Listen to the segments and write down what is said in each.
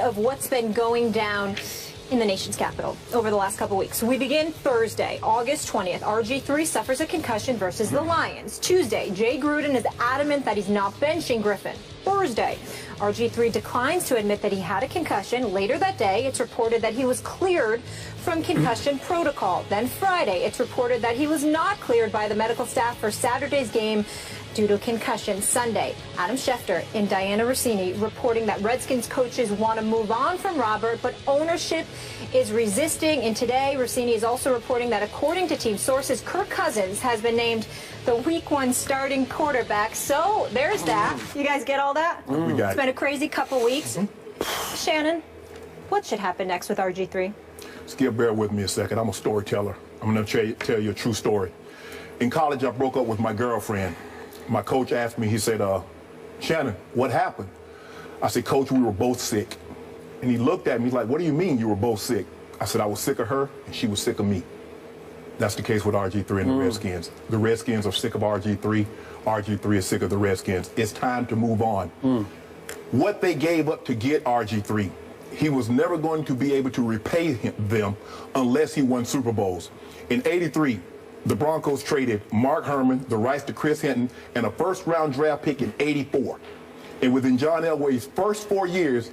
Of what's been going down in the nation's capital over the last couple weeks. We begin Thursday, August 20th. RG3 suffers a concussion versus the Lions. Tuesday, Jay Gruden is adamant that he's not benching Griffin. Thursday, RG3 declines to admit that he had a concussion. Later that day, it's reported that he was cleared from concussion protocol. Then Friday, it's reported that he was not cleared by the medical staff for Saturday's game due to concussion. Sunday, Adam Schefter and Diana Rossini reporting that Redskins coaches want to move on from Robert, but ownership is resisting. And today, Rossini is also reporting that according to team sources, Kirk Cousins has been named the Week 1 starting quarterback. So there's that. You guys get all that? We got It's been a crazy couple weeks. Shannon, what should happen next with RG3? Skip, bear with me a second. I'm a storyteller. I'm going to tell you a true story. In college, I broke up with my girlfriend. My coach asked me, he said, Shannon, what happened? I said, Coach, we were both sick. And he looked at me, he's like, what do you mean you were both sick? I said, I was sick of her and she was sick of me. That's the case with RG3 and the Redskins. The Redskins are sick of RG3. RG3 is sick of the Redskins. It's time to move on. What they gave up to get RG3, he was never going to be able to repay them unless he won Super Bowls. In '83, the Broncos traded Mark Herman, the rights to Chris Hinton, and a first-round draft pick in '84. And within John Elway's first 4 years,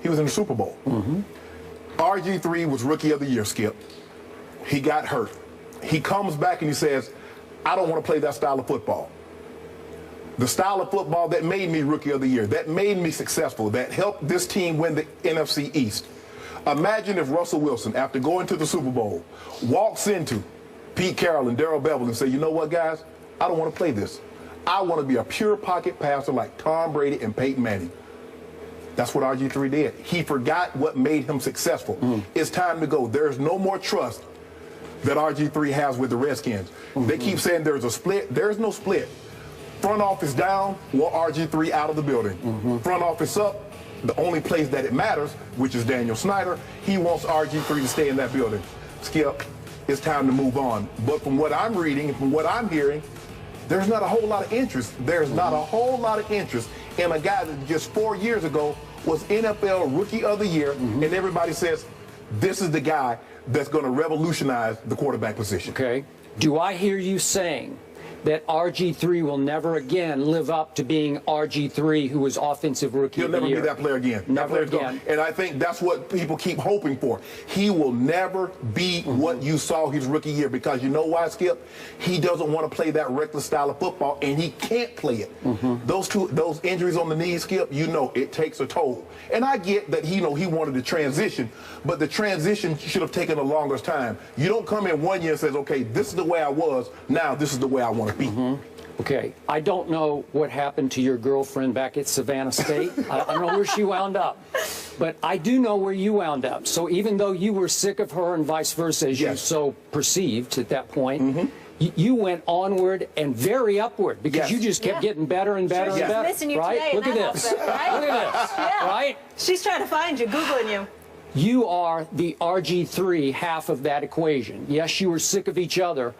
he was in the Super Bowl. RG3 was Rookie of the Year, Skip. He got hurt. He comes back and he says, I don't want to play that style of football. The style of football that made me Rookie of the Year, that made me successful, that helped this team win the NFC East. Imagine if Russell Wilson, after going to the Super Bowl, walks into Pete Carroll and Darrell Bevell and say, you know what, guys? I don't want to play this. I want to be a pure pocket passer like Tom Brady and Peyton Manning. That's what RG3 did. He forgot what made him successful. It's time to go. There's no more trust that RG3 has with the Redskins. They keep saying there's a split. There's no split. Front office down, want RG3 out of the building. Front office up, the only place that it matters, which is Daniel Snyder, he wants RG3 to stay in that building. Skip, it's time to move on. But from what I'm reading and from what I'm hearing, there's not a whole lot of interest. There's not a whole lot of interest in a guy that just 4 years ago was NFL Rookie of the Year, and everybody says, this is the guy that's going to revolutionize the quarterback position. Okay. Do I hear you saying that RG3 will never again live up to being RG3, who was Offensive Rookie of the Year? He'll never be that player again. Never again. And I think that's what people keep hoping for. He will never be what you saw his rookie year, because you know why, Skip? He doesn't want to play that reckless style of football, and he can't play it. Those injuries on the knees, Skip, you know it takes a toll. And I get that he wanted to transition, but the transition should have taken a longer time. You don't come in 1 year and says, okay, this is the way I was, now this is the way I want to be. Okay, I don't know what happened to your girlfriend back at Savannah State. I don't know where she wound up, but I do know where you wound up. So even though you were sick of her and vice versa, as you so perceived at that point, you went onward and very upward, because you just kept getting better and better and better. Missing you right? today. Look at this. Outfit, right? Look at this. Right? She's trying to find you, Googling you. You are the RG3 half of that equation. Yes, you were sick of each other.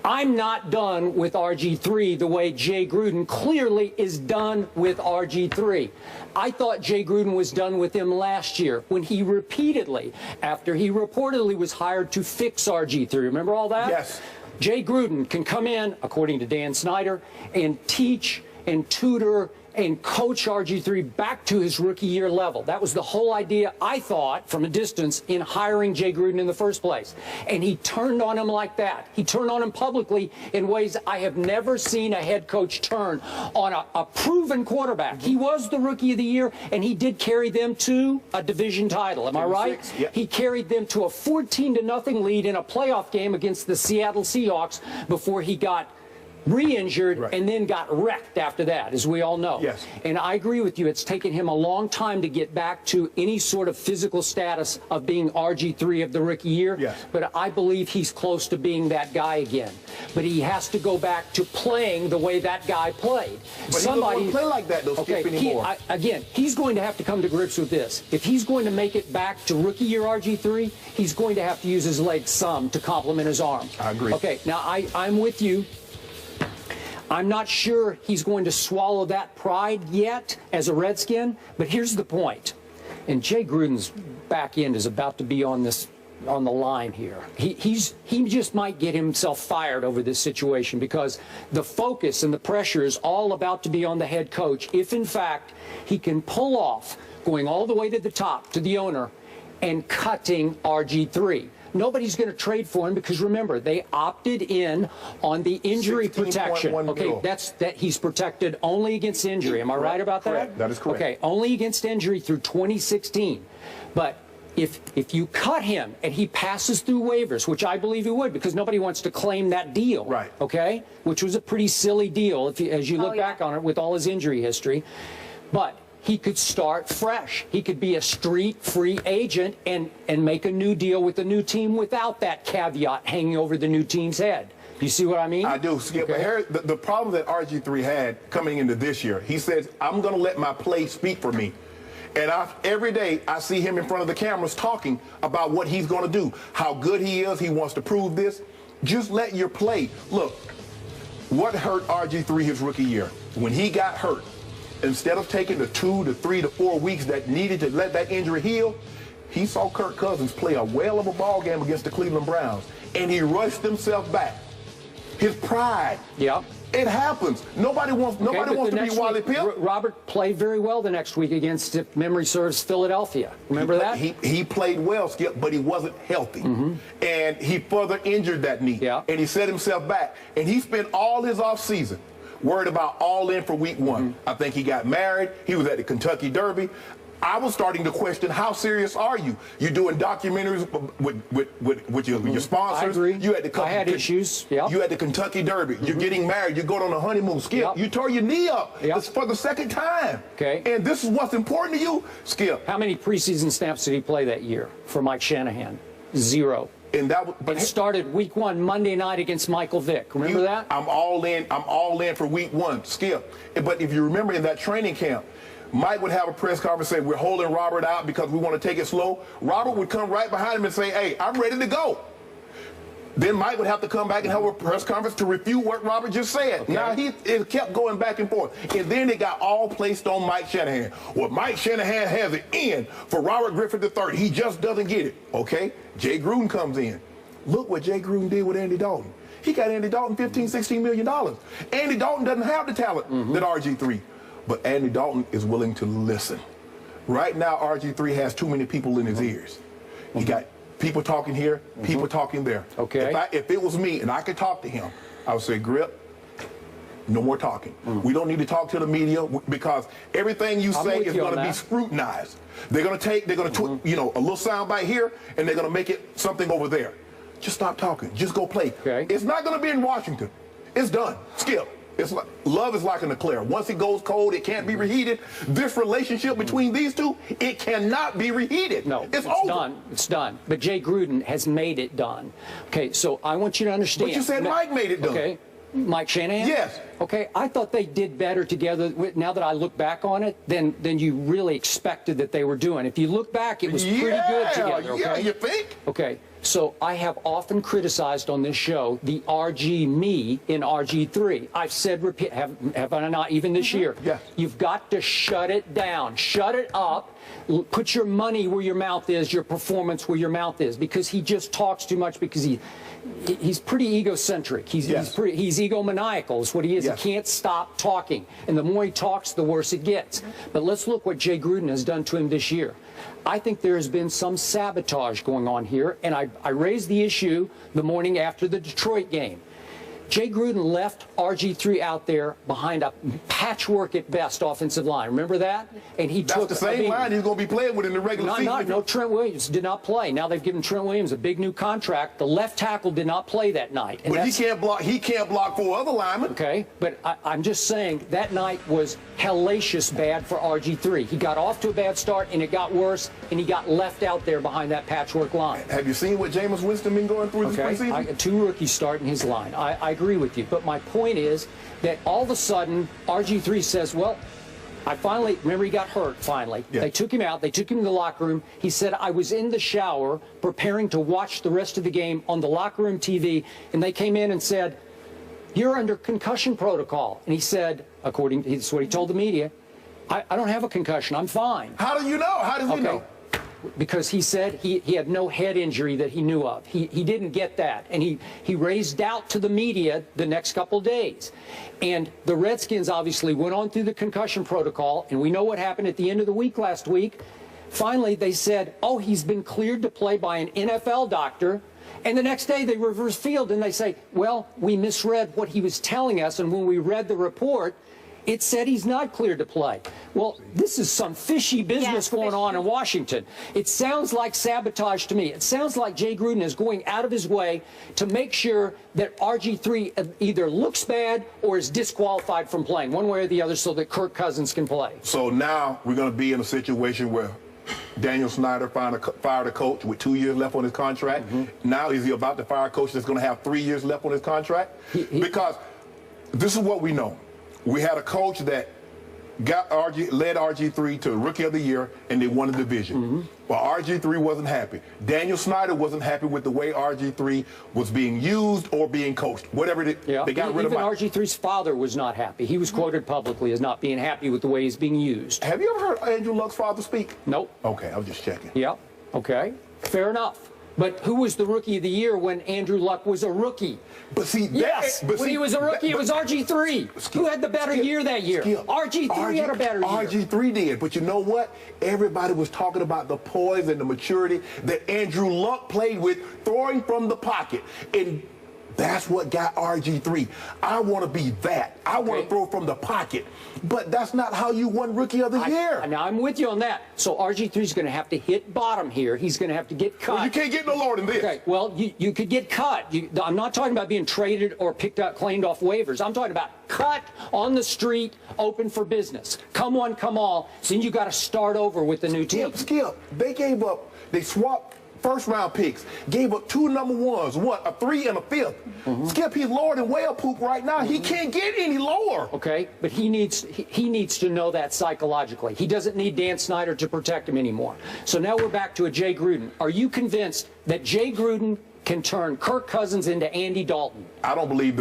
I'm not done with RG3 the way Jay Gruden clearly is done with RG3. I thought Jay Gruden was done with him last year when he repeatedly, after he reportedly was hired to fix RG3. Remember all that? Yes. Jay Gruden can come in, according to Dan Snyder, and teach and tutor and coach RG3 back to his rookie year level. That was the whole idea, I thought, from a distance, in hiring Jay Gruden in the first place. And he turned on him like that. He turned on him publicly in ways I have never seen a head coach turn on a proven quarterback. He was the Rookie of the Year, and he did carry them to a division title. Am I right? Yep. He carried them to a 14-0 lead in a playoff game against the Seattle Seahawks before he got re-injured and then got wrecked after that, as we all know. Yes. And I agree with you. It's taken him a long time to get back to any sort of physical status of being RG3 of the rookie year. Yes. But I believe he's close to being that guy again. But he has to go back to playing the way that guy played. But he doesn't play like that, though, Skip, anymore. Again, he's going to have to come to grips with this. If he's going to make it back to rookie year RG3, he's going to have to use his legs some to complement his arm. I agree. Okay, now I'm with you. I'm not sure he's going to swallow that pride yet as a Redskin, but here's the point. And Jay Gruden's back end is about to be on the line here. He just might get himself fired over this situation because the focus and the pressure is all about to be on the head coach if, in fact, he can pull off going all the way to the top, to the owner, and cutting RG3. Nobody's going to trade for him because, remember, they opted in on the injury protection. Okay, that he's protected only against injury. Am I right about that? Correct. That is correct. Okay, only against injury through 2016. But if you cut him and he passes through waivers, which I believe he would because nobody wants to claim that deal, right? Okay, which was a pretty silly deal as you look back on it with all his injury history. But he could start fresh. He could be a street free agent and make a new deal with a new team without that caveat hanging over the new team's head. You see what I mean? I do, Skip. Okay. But the problem that RG3 had coming into this year, he says, I'm going to let my play speak for me. And every day I see him in front of the cameras talking about what he's going to do, how good he is. He wants to prove this. Just let your play. Look, what hurt RG3 his rookie year? When he got hurt, instead of taking the 2 to 3 to 4 weeks that needed to let that injury heal, he saw Kirk Cousins play a whale of a ball game against the Cleveland Browns, and he rushed himself back. His pride. Yeah. It happens. Nobody wants to be Wally Pipp. Robert played very well the next week against, if memory serves, Philadelphia. Remember that? He played well, Skip, but he wasn't healthy. And he further injured that knee. Yeah. And he set himself back. And he spent all his offseason worried about all in for week 1. I think he got married. He was at the Kentucky Derby. I was starting to question, how serious are you? You're doing documentaries with your sponsors. I agree. You had I had issues. Yep. You had the Kentucky Derby. You're getting married. You're going on a honeymoon. Skip, you tore your knee up for the second time. Okay. And this is what's important to you, Skip. How many preseason snaps did he play that year for Mike Shanahan? 0. And it started week 1, Monday night against Michael Vick. Remember that? I'm all in for week 1, Skip. But if you remember in that training camp, Mike would have a press conference saying, we're holding Robert out because we want to take it slow. Robert would come right behind him and say, hey, I'm ready to go. Then Mike would have to come back and have a press conference to refute what Robert just said. Okay. Now, it kept going back and forth. And then it got all placed on Mike Shanahan. Well, Mike Shanahan has an in for Robert Griffin III. He just doesn't get it. Okay? Jay Gruden comes in. Look what Jay Gruden did with Andy Dalton. He got Andy Dalton $15, $16 million. Andy Dalton doesn't have the talent that RG3. But Andy Dalton is willing to listen. Right now, RG3 has too many people in his ears. He got people talking here, people talking there. Okay. If it was me and I could talk to him, I would say, Grip, no more talking. We don't need to talk to the media because everything you say is going to be scrutinized. They're going to a little soundbite here, and they're going to make it something over there. Just stop talking. Just go play. Okay. It's not going to be in Washington. It's done. Skip. It's like love is like an eclair. Once it goes cold, it can't be reheated. This relationship between these two, it cannot be reheated. No, it's over. Done. It's done. But Jay Gruden has made it done. Okay, so I want you to understand. But you said Mike made it done. Okay, Mike Shanahan? Yes. Okay, I thought they did better together, now that I look back on it, than you really expected that they were doing. If you look back, it was pretty good together. Okay? Yeah, you think? Okay, so I have often criticized on this show the RG me in RG3. I've said, have I not, even this year? Yes. You've got to shut it down. Shut it up. Put your money where your mouth is, your performance where your mouth is, because he just talks too much because he's pretty egocentric. He's egomaniacal is what he is. Yes. He can't stop talking. And the more he talks, the worse it gets. But let's look what Jay Gruden has done to him this year. I think there has been some sabotage going on here, and I raised the issue the morning after the Detroit game. Jay Gruden left RG3 out there behind a patchwork at best offensive line. Remember that? And he took the same line he's going to be playing with in the regular season. No, Trent Williams did not play. Now they've given Trent Williams a big new contract. The left tackle did not play that night. But he can't block. He can't block 4 other linemen. Okay, but I'm just saying that night was hellacious bad for RG3. He got off to a bad start, and it got worse, and he got left out there behind that patchwork line. Have you seen what Jameis Winston been going through this preseason? 2 rookies starting his line. I agree with you, but my point is that all of a sudden RG3 says, well, I finally, remember he got hurt finally. Yeah. They took him out. They took him to the locker room. He said, I was in the shower preparing to watch the rest of the game on the locker room TV, and they came in and said, you're under concussion protocol. And he said, according to what he told the media, I don't have a concussion. I'm fine. How do you know? How does he know? Because he said he had no head injury that he knew of. He didn't get that. And he raised doubt to the media the next couple days. And the Redskins obviously went on through the concussion protocol, and we know what happened at the end of the week last week. Finally, they said, oh, he's been cleared to play by an NFL doctor. And the next day they reverse field and they say, well, we misread what he was telling us, and when we read the report, it said he's not cleared to play. Well, this is some fishy business going on in Washington. It sounds like sabotage to me. It sounds like Jay Gruden is going out of his way to make sure that RG3 either looks bad or is disqualified from playing, one way or the other, so that Kirk Cousins can play. So now we're going to be in a situation where Daniel Snyder fired a coach with 2 years left on his contract. Now is he about to fire a coach that's going to have 3 years left on his contract? Because this is what we know. We had a coach that led RG3 to Rookie of the Year, and they won the division. But RG3 wasn't happy. Daniel Snyder wasn't happy with the way RG3 was being used or being coached. Whatever they got rid of him. Even RG3's father was not happy. He was quoted publicly as not being happy with the way he's being used. Have you ever heard Andrew Luck's father speak? Nope. Okay, I was just checking. Yeah. Okay. Fair enough. But who was the Rookie of the Year when Andrew Luck was a rookie? But see, when he was a rookie, it was RG3. Who had the better year that year? RG3 had a better year. RG3 did. But you know what? Everybody was talking about the poise and the maturity that Andrew Luck played with, throwing from the pocket. And that's what got RG3. I want to be that. I want to throw from the pocket. But that's not how you won Rookie of the Year. Now, I'm with you on that. So RG3 is going to have to hit bottom here. He's going to have to get cut. Well, you can't get no lower than this. Okay, well, you could get cut. I'm not talking about being traded or picked up, claimed off waivers. I'm talking about cut on the street, open for business. Come one, come all. So then you got to start over with the new team. Skip. They swapped first-round picks, gave up 2 number ones, a 3 and a 5th. Skip, he's lower than whale poop right now. He can't get any lower. Okay, but he needs to know that psychologically. He doesn't need Dan Snyder to protect him anymore. So now we're back to a Jay Gruden. Are you convinced that Jay Gruden can turn Kirk Cousins into Andy Dalton? I don't believe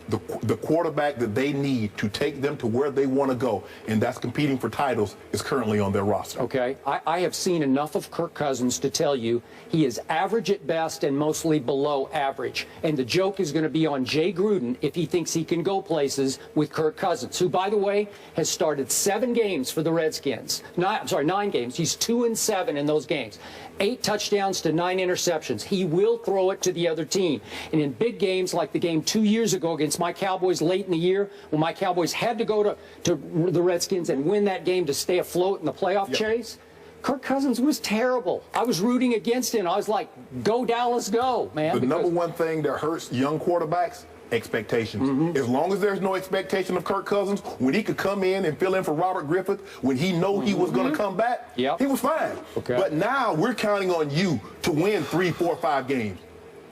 the quarterback that they need to take them to where they want to go, and that's competing for titles, is currently on their roster. Okay. I have seen enough of Kirk Cousins to tell you he is average at best and mostly below average. And the joke is going to be on Jay Gruden if he thinks he can go places with Kirk Cousins, who, by the way, has started 7 games for the Redskins. 9 games. He's 2-7 in those games. 8 touchdowns to 9 interceptions. He will throw it to the other team. And in big games like the game 2 years ago against my Cowboys late in the year, when my Cowboys had to go to the Redskins and win that game to stay afloat in the playoff chase, Kirk Cousins was terrible. I was rooting against him. I was like, go Dallas, go, man. The number one thing that hurts young quarterbacks, expectations. As long as there's no expectation of Kirk Cousins, when he could come in and fill in for Robert Griffith, when he know he was going to come back, he was fine. But now we're counting on you to win 3, 4, 5 games.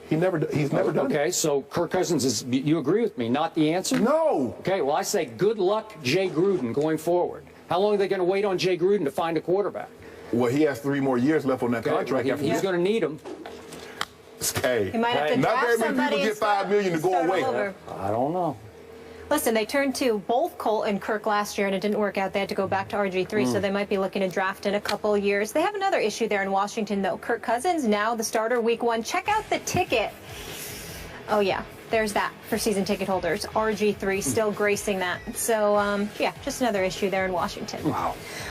He's never done it. Okay, so Kirk Cousins is, you agree with me, not the answer? No. Okay, well, I say good luck, Jay Gruden, going forward. How long are they going to wait on Jay Gruden to find a quarterback? Well, he has 3 more years left on that contract. He's going to need them. Hey, he might have to not very many people get $5 million to go away. I don't know. Listen, they turned to both Colt and Kirk last year, and it didn't work out. They had to go back to RG3, so they might be looking to draft in a couple years. They have another issue there in Washington, though. Kirk Cousins, now the starter week 1. Check out the ticket. Oh, yeah, there's that for season ticket holders. RG3 still gracing that. So, yeah, just another issue there in Washington. Wow.